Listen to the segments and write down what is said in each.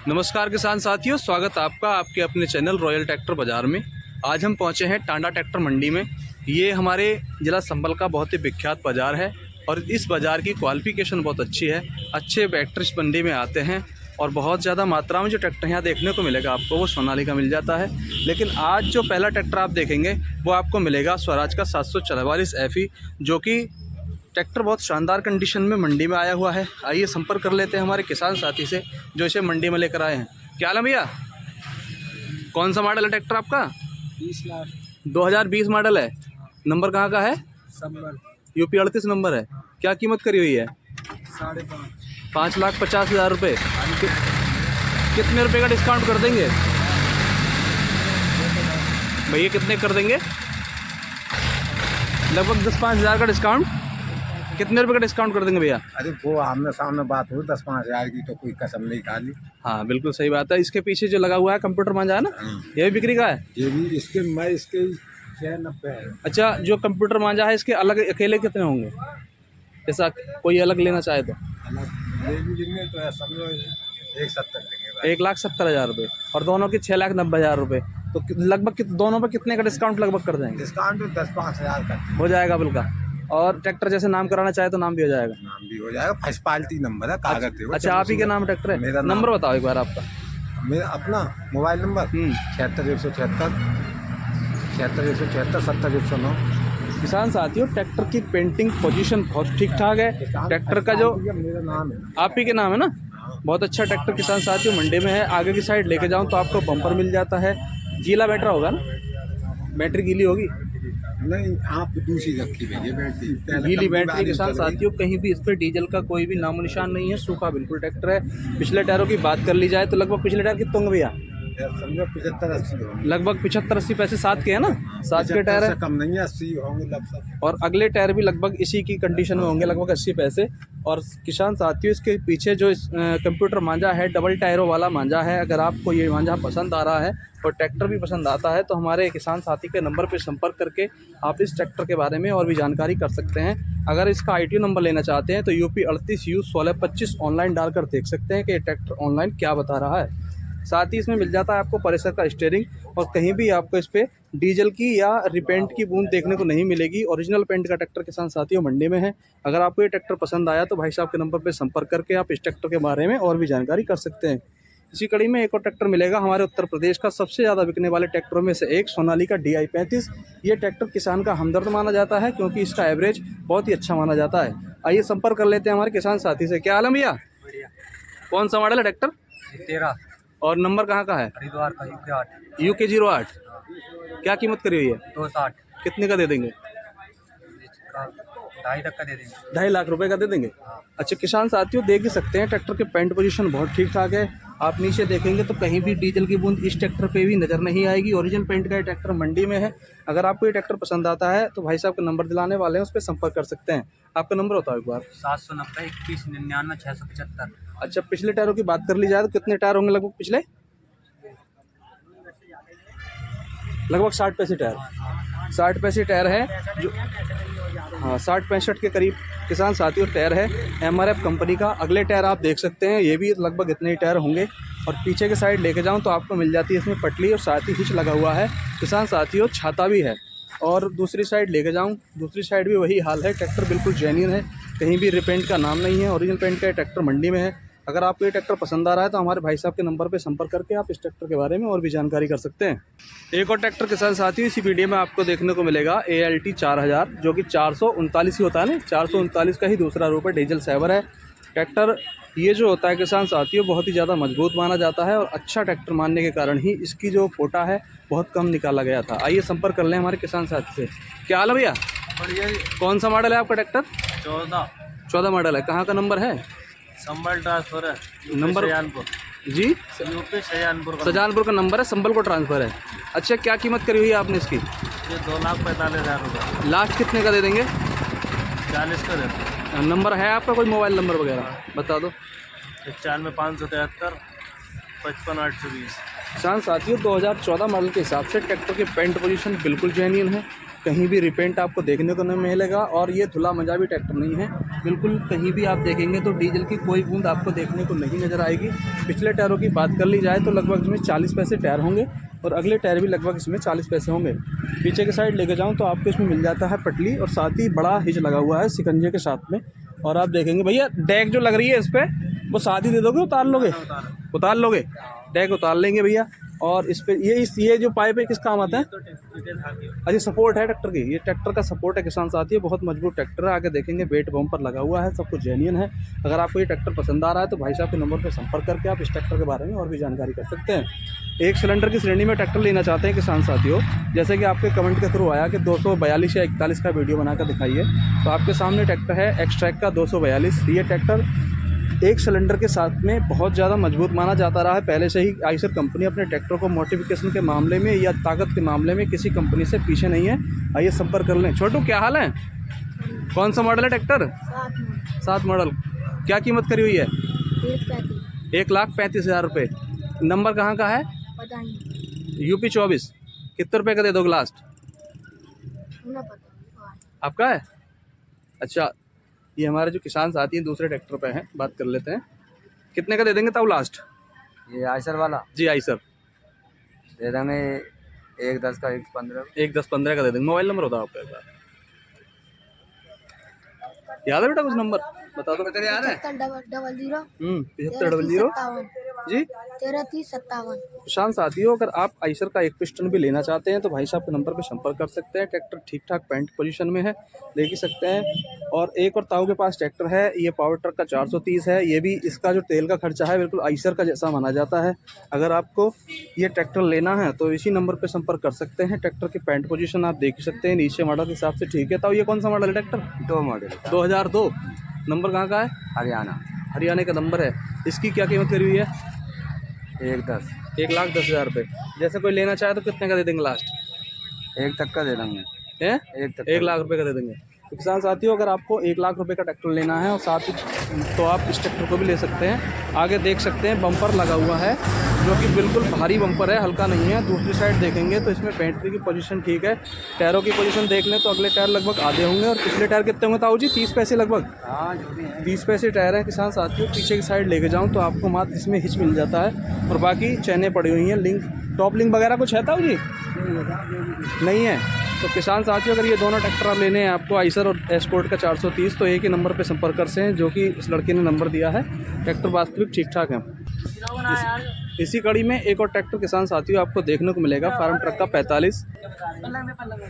नमस्कार किसान साथियों, स्वागत है आपका आपके अपने चैनल रॉयल ट्रैक्टर बाज़ार में। आज हम पहुंचे हैं टांडा ट्रैक्टर मंडी में। ये हमारे ज़िला संभल का बहुत ही विख्यात बाज़ार है और इस बाज़ार की क्वालिफिकेशन बहुत अच्छी है। अच्छे ट्रैक्टर इस मंडी में आते हैं और बहुत ज़्यादा मात्रा में जो ट्रैक्टर यहाँ देखने को मिलेगा आपको वो सोनालिका मिल जाता है। लेकिन आज जो पहला ट्रैक्टर आप देखेंगे वो आपको मिलेगा स्वराज का 744 FE, जो कि ट्रैक्टर बहुत शानदार कंडीशन में मंडी में आया हुआ है। आइए संपर्क कर लेते हैं हमारे किसान साथी से जो इसे मंडी में लेकर आए हैं। क्या हाल है भैया? कौन सा मॉडल है ट्रैक्टर आपका? 20 लाख 2020 मॉडल है। नंबर कहाँ का है? संभल यूपी 38 नंबर है। क्या कीमत करी हुई है? 5.5 5,50,000 रुपये। कितने रुपये का डिस्काउंट कर देंगे भैया? कितने कर देंगे? लगभग 10-5 हज़ार का डिस्काउंट। कितने रुपए का डिस्काउंट कर देंगे भैया? अरे वो आमने सामने बात हुई 10-5 हज़ार की तो कोई कसम नहीं खा ली। हाँ बिल्कुल सही बात है। इसके पीछे जो लगा हुआ है कंप्यूटर मांझा है ना, ये भी बिक्री का है। ये भी इसके 90 है। अच्छा, जो कंप्यूटर मांझा है इसके अलग अकेले कितने होंगे, जैसा कोई अलग लेना चाहे तो? ये भी लेंगे तो समझो 1.70 लेंगे। 1,70,000 रुपये और दोनों की 6,90,000 रुपये। तो लगभग दोनों पर कितने का डिस्काउंट लगभग कर देंगे? डिस्काउंट तो 10-5 हज़ार का हो जाएगा बिल्कुल। और ट्रैक्टर जैसे नाम कराना चाहे तो नाम भी हो जाएगा। नाम भी हो जाएगा। फर्स्ट पार्टी नंबर है, कागज है। अच्छा, आप ही के नाम ट्रैक्टर है? मेरा नंबर बताओ एक बार आपका। मेरा अपना मोबाइल नंबर 76 176 70 किसान साथियों, ट्रैक्टर की पेंटिंग पोजीशन बहुत ठीक ठाक है। ट्रैक्टर का जो मेरा नाम है, आप ही के नाम है ना, बहुत अच्छा ट्रैक्टर किसान साथियों मंडी में है। आगे की साइड लेके जाऊं तो आपको बम्पर मिल जाता है। गीला बैटरा होगा ना? बैटरी गीली होगी? नहीं, आप दूसरी रखी भैया बैटरी, गीली बैटरी किसान साथियों। कहीं भी इस पर डीजल का कोई भी नामो निशान नहीं है, सूखा बिल्कुल ट्रैक्टर है। पिछले टायरों की बात कर ली जाए तो लगभग पिछले टायर कितने होंगे भैया? समझो 75-80 होंगे। लगभग 75-80 पैसे सात के है ना? सात के टायर है। कम नहीं है, 80 होंगे लगभग। और अगले टायर भी लगभग इसी की कंडीशन में होंगे, लगभग 80 पैसे। और किसान साथियों, इसके पीछे जो कंप्यूटर मांझा है डबल टायरों वाला मांझा है। अगर आपको ये मांझा पसंद आ रहा है और ट्रैक्टर भी पसंद आता है तो हमारे किसान साथी के नंबर पर संपर्क करके आप इस ट्रैक्टर के बारे में और भी जानकारी कर सकते हैं। अगर इसका ITO नंबर लेना चाहते हैं तो UP 38U 1625 ऑनलाइन डालकर देख सकते हैं कि ये ट्रैक्टर ऑनलाइन क्या बता रहा है। साथ ही इसमें मिल जाता है आपको पल्सर का स्टीयरिंग और कहीं भी आपको इस पर डीजल की या रिपेंट की बूंद देखने को नहीं मिलेगी। ओरिजिनल पेंट का ट्रैक्टर किसान साथियों मंडी में है। अगर आपको ये ट्रैक्टर पसंद आया तो भाई साहब के नंबर पर संपर्क करके आप इस ट्रैक्टर के बारे में और भी जानकारी कर सकते हैं। इसी कड़ी में एक और ट्रैक्टर मिलेगा हमारे उत्तर प्रदेश का सबसे ज़्यादा बिकने वाले ट्रैक्टरों में से एक, सोनालिका DI 35। ये ट्रैक्टर किसान का हमदर्द माना जाता है क्योंकि इसका एवरेज बहुत ही अच्छा माना जाता है। आइए संपर्क कर लेते हैं हमारे किसान साथी से। क्या हाल है भैया? कौन सा मॉडल है ट्रैक्टर? 13 और नंबर कहाँ का है? हरिद्वार का UK 08। क्या कीमत करी हुई है? 260 कितने का दे देंगे? 2.5 तक का दे देंगे। 2.5 लाख रुपए का दे देंगे। अच्छा किसान साथियों, देख ही सकते हैं ट्रैक्टर के पेंट पोजीशन बहुत ठीक ठाक है। आप नीचे देखेंगे तो कहीं भी डीजल की बूंद इस ट्रैक्टर पे भी नज़र नहीं आएगी। ओरिजिनल पेंट का ये ट्रैक्टर मंडी में है। अगर आपको ये ट्रैक्टर पसंद आता है तो भाई साहब का नंबर दिलाने वाले हैं, उस पर संपर्क कर सकते हैं। आपका नंबर बताओ एक बार। 790 21 99 675। अच्छा, पिछले टायरों की बात कर ली जाए तो कितने टायर होंगे लगभग पिछले? लगभग 60 पैसे टायर। 60 पैसे टायर है जो, हाँ 60-65 के करीब किसान साथियों टायर है MRF कंपनी का। अगले टायर आप देख सकते हैं, ये भी लगभग इतने ही टायर होंगे। और पीछे के साइड लेके जाऊं तो आपको मिल जाती है इसमें पटली और साथ ही हिच लगा हुआ है किसान साथियों, छाता भी है। और दूसरी साइड लेके जाऊं, दूसरी साइड भी वही हाल है। ट्रैक्टर बिल्कुल जेन्युइन है, कहीं भी रिपेंट का नाम नहीं है। ओरिजिनल पेंट का ट्रैक्टर मंडी में है। अगर आपको ये ट्रैक्टर पसंद आ रहा है तो हमारे भाई साहब के नंबर पे संपर्क करके आप इस ट्रैक्टर के बारे में और भी जानकारी कर सकते हैं। एक और ट्रैक्टर के साथ साथियों इसी वीडियो में आपको देखने को मिलेगा ALT 4000, जो कि 439 ही होता है ना, 439 का ही दूसरा रूप है। डीजल सेवर है ट्रैक्टर। ये जो होता है किसान साथियों बहुत ही ज़्यादा मजबूत माना जाता है और अच्छा ट्रैक्टर मानने के कारण ही इसकी जो पोटा है बहुत कम निकाला गया था। आइए संपर्क कर लें हमारे किसान साथी से। क्या हाल है भैया? बढ़िया। कौन सा मॉडल है आपका ट्रैक्टर? 14 मॉडल है। कहाँ का नंबर है? संभल ट्रांसफर है नंबर शहजानपुर जी? यूपी शहजानपुर का। शाहजहानपुर का नंबर है, संभल को ट्रांसफ़र है। अच्छा, क्या कीमत करी हुई है आपने इसकी? ये 2,45,000 रुपये। लास्ट कितने का दे देंगे? 40 का देते। नंबर है आपका कोई मोबाइल नंबर वगैरह बता दो। 95 573 55 820। किसान साथियों 2014 मॉडल के हिसाब से ट्रैक्टर के पेंट पोजीशन बिल्कुल जेन्युइन है। कहीं भी रिपेंट आपको देखने को नहीं मिलेगा। और ये धुला मजाबी ट्रैक्टर नहीं है, बिल्कुल कहीं भी आप देखेंगे तो डीजल की कोई बूंद आपको देखने को नहीं नज़र आएगी। पिछले टायरों की बात कर ली जाए तो लगभग इसमें 40 पैसे टायर होंगे और अगले टायर भी लगभग इसमें 40 पैसे होंगे। पीछे के साइड लेके जाऊँ तो आपको इसमें मिल जाता है पटली और साथ ही बड़ा हिच लगा हुआ है सिकंजे के साथ में। और आप देखेंगे भैया डैक जो लग रही है इस पर वो साथ ही दे दोगे, उतार लोगे? उतार लोगे, डैक उतार लेंगे भैया। और इस पे ये जो पाइप है किस काम आता है? अरे सपोर्ट है ट्रैक्टर की, ये ट्रैक्टर का सपोर्ट है किसान साथी, बहुत मजबूत ट्रैक्टर है। आगे देखेंगे वेट बम्पर लगा हुआ है, सब कुछ जेन्युइन है। अगर आपको ये ट्रैक्टर पसंद आ रहा है तो भाई साहब के नंबर पर संपर्क करके आप इस ट्रैक्टर के बारे में और भी जानकारी कर सकते हैं। एक सिलेंडर की श्रेणी में ट्रैक्टर लेना चाहते हैं किसान साथियों, जैसे कि आपके कमेंट के थ्रू आया कि 242 या 41 का वीडियो बनाकर दिखाइए, तो आपके सामने ट्रैक्टर है एक्सट्रैक का 242। ये ट्रैक्टर एक सिलेंडर के साथ में बहुत ज़्यादा मजबूत माना जाता रहा है। पहले से ही आइसर कंपनी अपने ट्रैक्टर को मॉडिफिकेशन के मामले में या ताकत के मामले में किसी कंपनी से पीछे नहीं है। आइए संपर्क कर लें। छोटू क्या हाल है? कौन सा मॉडल है ट्रैक्टर? 7 मॉडल। क्या कीमत करी हुई है? 1,35,000 रुपये। नंबर कहाँ का है? यूपी 24। कितने रुपये का दे दोगे लास्ट? आपका है? अच्छा, ये हमारे जो किसान साथी हैं दूसरे ट्रैक्टर पे हैं, बात कर लेते हैं। कितने का दे देंगे ताऊ लास्ट? ये आयसर वाला जी आइसर दे देंगे 1,10 का 1,15। 1,10,15 का दे देंगे। मोबाइल नंबर बताओ आपका एक बार। याद है बेटा कुछ नंबर बता दो। तेरे याद है? 7500 जी 133057। किसान साथियों, अगर आप आइसर का एक पिस्टन भी लेना चाहते हैं तो भाई साहब के नंबर पर संपर्क कर सकते हैं। ट्रैक्टर ठीक ठाक पेंट पोजीशन में है, देख ही सकते हैं। और एक और ताऊ के पास ट्रैक्टर है, ये पावर ट्रक का 430 है। ये भी इसका जो तेल का खर्चा है बिल्कुल आइसर का जैसा माना जाता है। अगर आपको ये ट्रैक्टर लेना है तो इसी नंबर पर संपर्क कर सकते हैं। ट्रैक्टर की पेंट पोजीशन आप देख ही सकते हैं, नीचे मॉडल के हिसाब से ठीक है। ताऊ ये कौन सा मॉडल है ट्रैक्टर? 2 मॉडल 2002। नंबर कहाँ का है? हरियाणा। हरियाणा का नंबर है। इसकी क्या कीमत करी हुई है? 1,10। 1,10,000 रुपये। जैसे कोई लेना चाहे तो कितने का दे देंगे लास्ट? 1 तक का दे देंगे। हैं? 1 तक 1 लाख रुपए का दे देंगे। तो किसान साथियों, अगर आपको 1 लाख रुपए का ट्रैक्टर लेना है और साथ ही तो आप इस ट्रैक्टर को भी ले सकते हैं। आगे देख सकते हैं बम्पर लगा हुआ है जो कि बिल्कुल भारी बम्पर है, हल्का नहीं है। दूसरी साइड देखेंगे तो इसमें बैटरी की पोजीशन ठीक है। टायरों की पोजीशन देख लें तो अगले टायर लगभग आधे होंगे और पिछले टायर कितने होंगे ताऊ जी? 30 पैसे लगभग। हाँ जो भी है 30 पैसे टायर हैं किसान साथियों। पीछे की साइड लेके जाऊँ तो आपको मात्र इसमें हिच मिल जाता है और बाकी चैनें पड़ी हुई हैं। लिंक टॉप लिंक वगैरह कुछ है ताऊ जी? नहीं है। तो किसान साथियों, अगर ये दोनों ट्रैक्टर आप लेने हैं आपको आइसर और एस्पोर्ट का 430, तो एक ही नंबर पे संपर्क कर सकते हैं जो कि इस लड़के ने नंबर दिया है। ट्रैक्टर वास्तविक ठीक ठाक है। इसी कड़ी में एक और ट्रैक्टर किसान साथियों आपको देखने को मिलेगा, फार्म ट्रक का 45।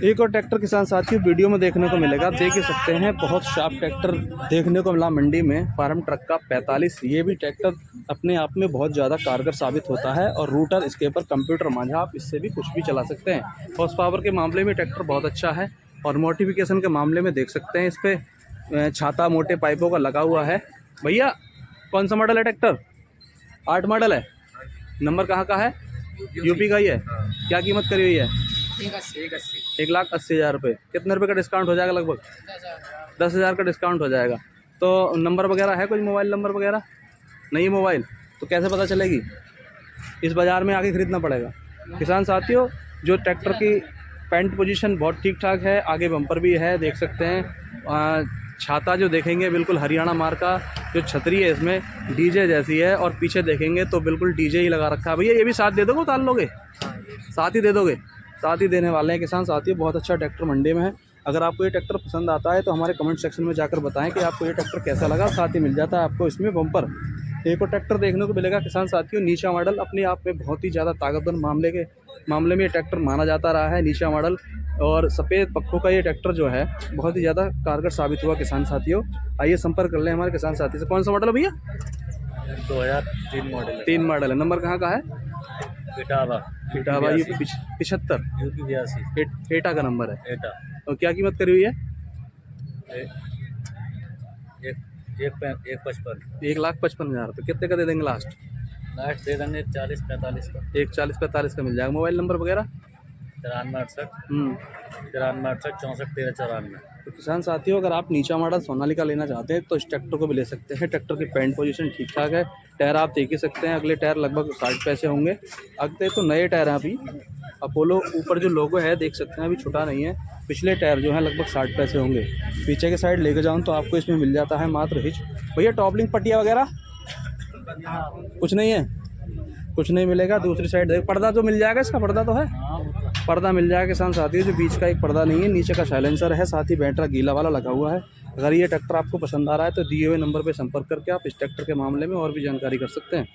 एक और ट्रैक्टर किसान साथियों वीडियो में देखने को मिलेगा, देख ही सकते हैं। बहुत शार्प ट्रैक्टर देखने को मिला मंडी में, फार्म ट्रक का 45। ये भी ट्रैक्टर अपने आप में बहुत ज़्यादा कारगर साबित होता है और रूटर इसके ऊपर कंप्यूटर मांझा, आप इससे भी कुछ भी चला सकते हैं। हॉर्स पावर के मामले में ट्रैक्टर बहुत अच्छा है और मॉडिफिकेशन के मामले में देख सकते हैं इस पर छाता मोटे पाइपों का लगा हुआ है। भैया कौन सा मॉडल है ट्रैक्टर? 8 मॉडल है। नंबर कहाँ का है? यूपी का ही है। क्या कीमत करी हुई है? 1,80,000 रुपये। कितने रुपये का डिस्काउंट हो जाएगा? लगभग 10,000 का डिस्काउंट हो जाएगा। तो नंबर वगैरह है? कोई मोबाइल नंबर वगैरह नहीं है? मोबाइल तो कैसे पता चलेगी? इस बाज़ार में आके ख़रीदना पड़ेगा। किसान साथियों, जो ट्रैक्टर की पेंट पोजीशन बहुत ठीक ठाक है, आगे बम्पर भी है, देख सकते हैं। छाता जो देखेंगे बिल्कुल हरियाणा मार का, जो छतरी है इसमें डीजे जैसी है और पीछे देखेंगे तो बिल्कुल डीजे ही लगा रखा है। भैया ये भी साथ दे दोगे? उतार लोगे? साथ ही दे दोगे? साथ ही देने वाले हैं किसान साथियों। बहुत अच्छा ट्रैक्टर मंडी में है। अगर आपको ये ट्रैक्टर पसंद आता है तो हमारे कमेंट सेक्शन में जाकर बताएं कि आपको ये ट्रैक्टर कैसा लगा। साथ ही मिल जाता है आपको इसमें बम्पर। एक और ट्रैक्टर देखने को मिलेगा किसान साथियों, नीचा मॉडल, अपने आप में बहुत ही ज़्यादा ताकतवर मामले में ये ट्रैक्टर माना जाता रहा है। नीचा मॉडल और सफ़ेद पक्खों का ये ट्रैक्टर जो है बहुत ही ज़्यादा कारगर साबित हुआ किसान साथियों। आइए संपर्क कर लें हमारे किसान साथी से। कौन सा मॉडल है भैया? 2003 मॉडल। 3 मॉडल है। नंबर कहाँ का है? इटावा ये 75 यूपी 82 एटा का नंबर है। एटा। और क्या कीमत करी हुई है? 1,55,000। 1,55,000 रुपये। कितने का दे देंगे लास्ट? लास्ट दे देंगे 40-45 का। 1,40-45 का मिल जाएगा। मोबाइल नंबर वगैरह? 9368 64 1394। तो किसान साथियों, अगर आप नीचा मॉडल सोनालिका लेना चाहते हैं तो इस ट्रैक्टर को भी ले सकते हैं। ट्रैक्टर की पेंट पोजीशन ठीक ठाक है। टायर आप देख ही सकते हैं, अगले टायर लगभग 60 पैसे होंगे। अगले तो नए टायर हैं अभी अपोलो ऊपर जो लोगो है देख सकते हैं, अभी छुटा नहीं है। पिछले टायर जो हैं लगभग 60 पैसे होंगे। पीछे के साइड लेके जाऊँ तो आपको इसमें मिल जाता है मात्र हिच। भैया टॉपलिंग पट्टिया वगैरह कुछ नहीं है, कुछ नहीं मिलेगा। दूसरी साइड देख, पर्दा तो मिल जाएगा, इसका पर्दा तो है, पर्दा मिल जाएगा किसान साथियों। जो बीच का एक पर्दा नहीं है, नीचे का साइलेंसर है, साथ ही बैटरा गीला वाला लगा हुआ है। अगर ये ट्रैक्टर आपको पसंद आ रहा है तो दिए हुए नंबर पर संपर्क करके आप इस ट्रैक्टर के मामले में और भी जानकारी कर सकते हैं।